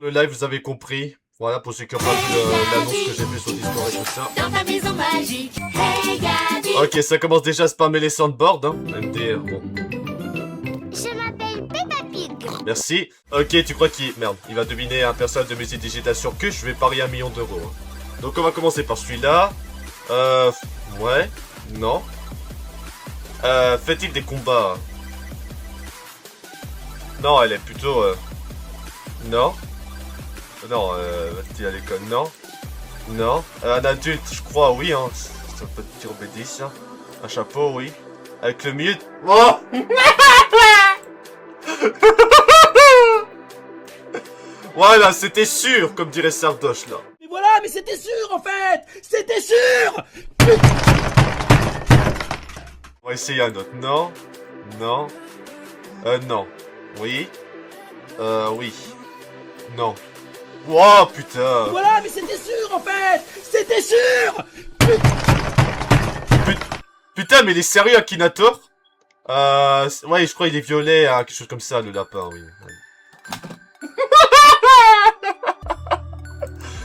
Le live, vous avez compris. Voilà, pour ceux qui ont pas vu l'annonce que j'ai fait sur Discord et tout ça. Dans ta maison magique, hey Gabi. Ok, ça commence déjà à spammer les soundboards, hein. MDR, bon. Je m'appelle Peppa Pig. Merci. Ok, tu crois qu'il... Merde, il va deviner un personnage de musique digitation que je vais parier 1 million d'euros. Hein. Donc on va commencer par celui-là. Ouais. Non. Fait-il des combats? Non, elle est plutôt... Non. Non, va-t-il à l'école? Non. Non. Un adulte, je crois, oui, hein. C'est un petit obédisse, hein. Un chapeau, oui. Avec le milieu... Oh Voilà, c'était sûr, comme dirait Sardoche, là. Mais voilà, mais c'était sûr en fait. C'était sûr. On va essayer un autre. Non. Non. Non. Oui. Oui. Non. Wow, putain. Voilà, mais c'était sûr en fait. C'était sûr. Putain, mais il est sérieux, Akinator? Ouais, je crois qu'il est violet, hein, quelque chose comme ça, le lapin, oui. Ouais.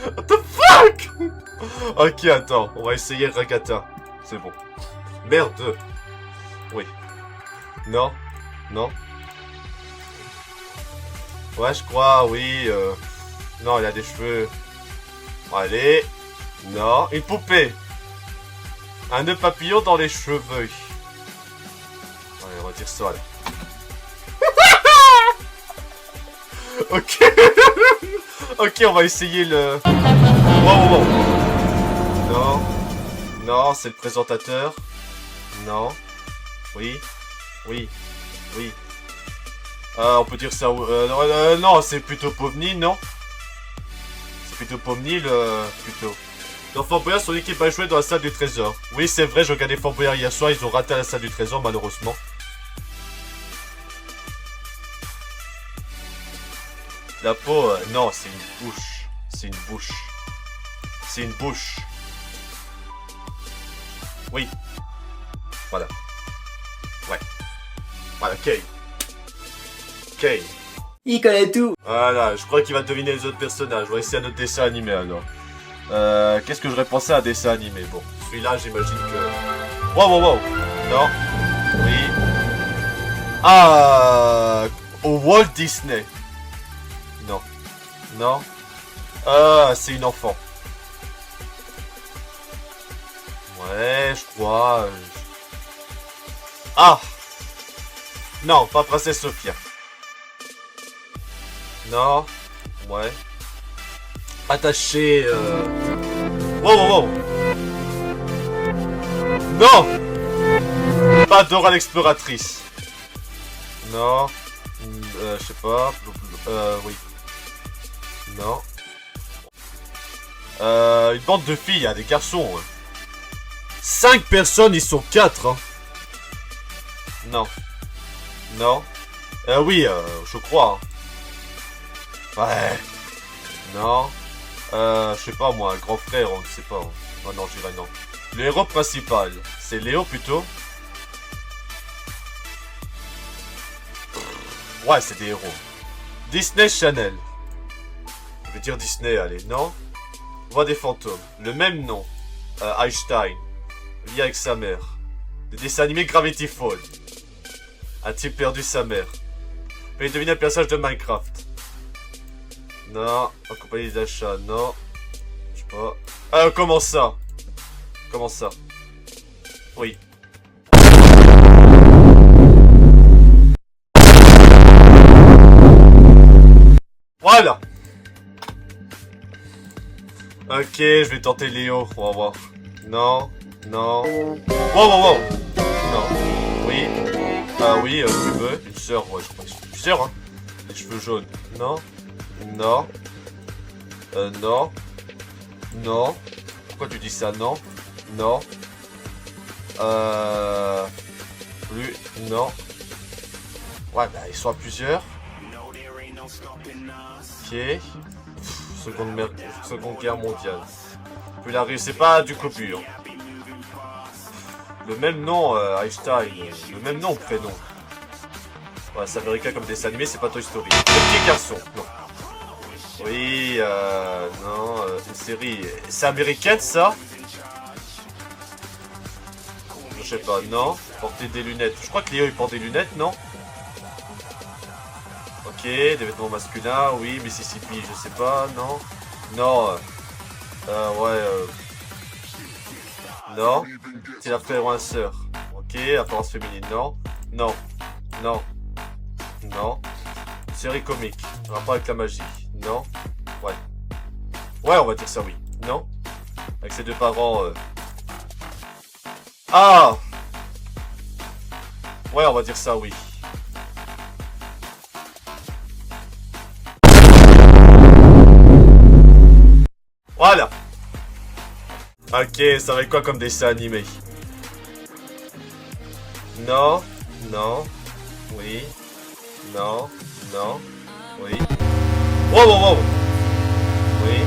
What the fuck? Ok, attends, on va essayer Ragata. C'est bon. Merde. Oui. Non. Non. Ouais, je crois, oui. Non, il a des cheveux. Allez. Non, une poupée. Un nœud papillon dans les cheveux. Allez, on va dire ça, là. Ok. Ok, on va essayer le... Wow. Non. Non, c'est le présentateur. Non. Oui. Oui. Oui. On peut dire ça... non, c'est plutôt Povni, non? C'est plutôt Povni, plutôt... Dans Fort Boyard, son équipe a joué dans la salle du trésor. Oui, c'est vrai, j'ai regardé Fort Boyard hier soir, ils ont raté la salle du trésor, malheureusement. La peau, non, c'est une bouche. C'est une bouche. C'est une bouche. Oui. Voilà. Ouais. Voilà, Kay. Kay. Il connaît tout. Voilà, je crois qu'il va deviner les autres personnages. On va essayer un autre dessin animé, alors. Qu'est-ce que j'aurais pensé à un dessin animé? Bon, celui-là, j'imagine que... Wow. Non. Oui. Ah, au Walt Disney. Non. Non. C'est une enfant. Ouais, je crois... Ah. Non, pas Princesse Sophia. Non. Ouais. Attaché... Wow. Non. Pas Dora l'exploratrice. Non. Je sais pas. Oui. Non. Une bande de filles, hein, des garçons. Hein. 5 personnes, ils sont 4. Hein. Non. Non. Oui, je crois. Hein. Ouais. Non. Je sais pas moi, un grand frère, on ne sait pas. Hein. Oh non, je dirais non. Le héros principal, c'est Léo plutôt. Ouais, c'est des héros. Disney Channel. Je vais dire Disney, allez, non? Voix des fantômes. Le même nom. Einstein. Vie avec sa mère. Le dessin animé Gravity Falls. A-t-il perdu sa mère? Veuillez deviner un personnage de Minecraft. Non. En compagnie d'achat, non. Je sais pas. Comment ça? Comment ça? Oui. Voilà. Ok, je vais tenter Léo. On va voir. Non. Non. Wow. Non. Oui. Oui, tu veux. Une sœur, ouais, je crois. Une sœur, hein. Les cheveux jaunes. Non. Non. Non. Non. Pourquoi tu dis ça? Non. Non. Plus. Non. Ouais, bah, ils sont à plusieurs. Ok. Seconde guerre mondiale. Puis la c'est pas du copure. Le même nom, Einstein. Le même nom, prénom. Ouais, c'est américain comme dessin animé, c'est pas Toy Story. Le petit garçon. Non. Oui, non, une série... C'est américaine, ça? Je sais pas, non. Porter des lunettes. Je crois que Léo, il porte des lunettes, non? Ok, des vêtements masculins, oui. Mississippi, je sais pas, non. Non, ouais, non. C'est la frère ou la sœur. Ok, apparence féminine, non. Non, non, non. Série comique, rapport avec la magie. Non. Ouais. Ouais, on va dire ça, oui. Non. Avec ses deux parents. Ah. Ouais, on va dire ça, oui. Voilà. Ok, ça va être quoi comme dessin animé? Non. Non. Oui. Non. Non. Oui. Wow, wow, wow. Oui.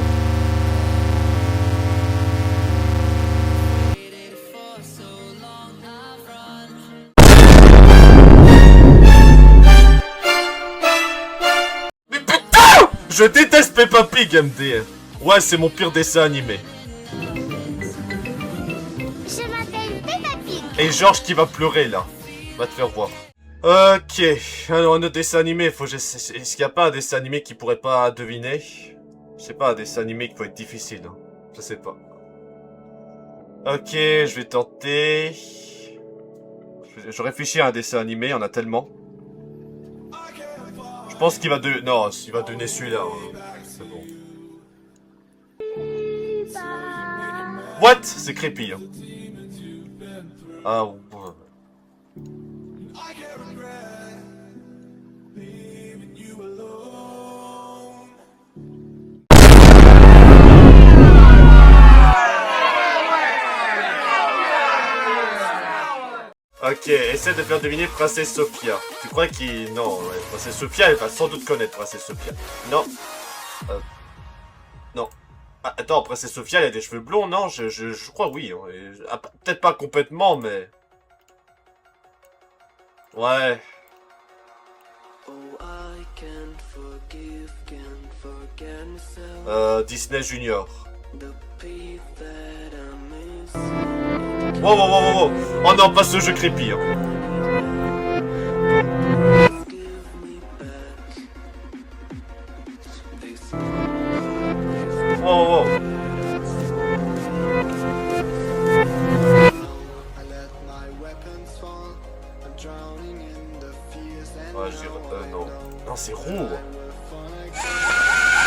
Mais putain! Je déteste Peppa Pig, MDR. Ouais, c'est mon pire dessin animé. Je m'appelle Peppa Pig. Et Georges qui va pleurer, là. Va te faire voir. Ok, alors un autre dessin animé, est-ce qu'il n'y a pas un dessin animé qui pourrait pas deviner? Je sais pas, un dessin animé qui peut être difficile, hein. Je sais pas. Ok, je vais tenter... Je réfléchis à un dessin animé, il y en a tellement. Je pense qu'il va de... Non, il va donner celui-là. Hein. C'est bon. What? C'est creepy, hein. Ah, ouais. Ok, essaie de faire deviner Princesse Sophia. Tu crois qu'il... Non, ouais, Princesse Sophia, elle va sans doute connaître Princesse Sophia. Non. Non. Ah, attends, Princesse Sophia, elle a des cheveux blonds, non? Je crois oui. Hein. Ah, peut-être pas complètement, mais... Ouais. Disney Junior. Wow, wow, wow, wow, wow. Oh non, pas ce jeu creepy. Hein. Wow, wow, wow. Ouais, je dirais... non. Non, c'est roux.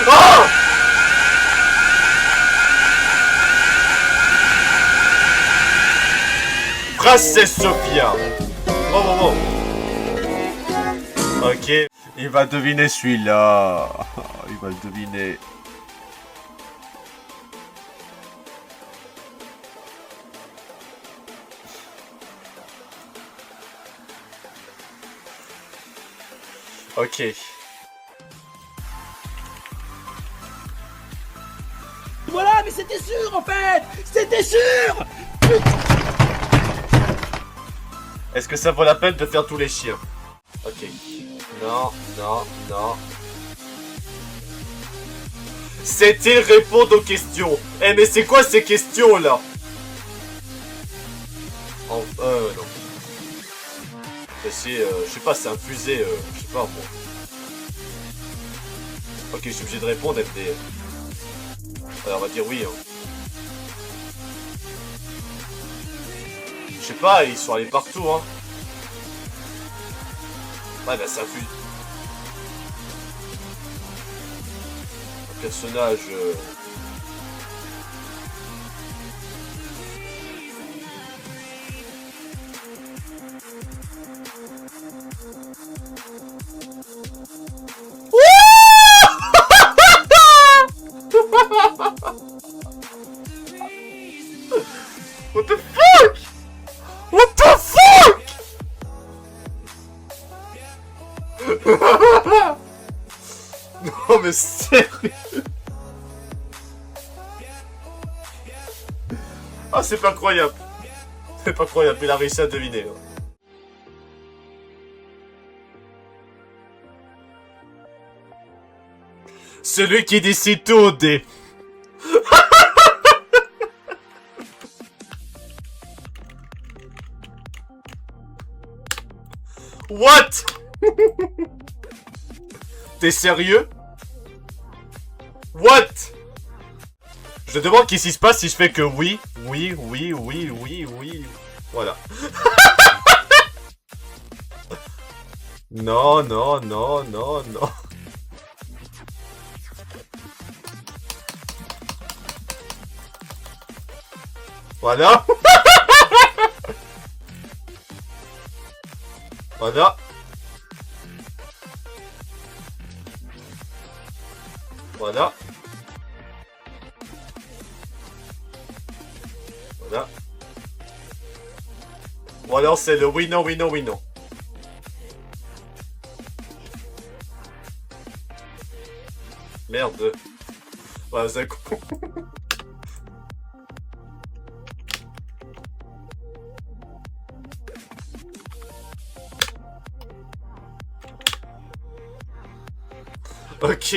Oh! Princesse Sophia. Oh, oh, oh. Ok. Il va deviner celui-là. Il va le deviner. Ok. Voilà, mais c'était sûr en fait. C'était sûr. Est-ce que ça vaut la peine de faire tous les chiens? Ok. Non, non, non. C'était répondre aux questions. Eh mais c'est quoi ces questions là? Non. C'est, je sais pas, c'est un fusée, je sais pas moi. Ok, je suis obligé de répondre FD. Alors on va dire oui. Hein. Je sais pas, ils sont allés partout, hein. Ouais, bah c'est un fusée. Un personnage... What the fuck? What the fuck? Non mais sérieux? Ah c'est pas incroyable. C'est pas incroyable, il a réussi à deviner. Hein. Celui qui décide tout au dé. What? T'es sérieux? What? Je demande qu'est-ce qui se passe si je fais que oui, oui, oui, oui, oui, oui. Voilà. Non, non, non, non, non. Voilà. Voilà. Voilà. Voilà. Ou alors c'est le oui, non, oui, non, oui, non. Merde. Voilà, c'est con. Ok.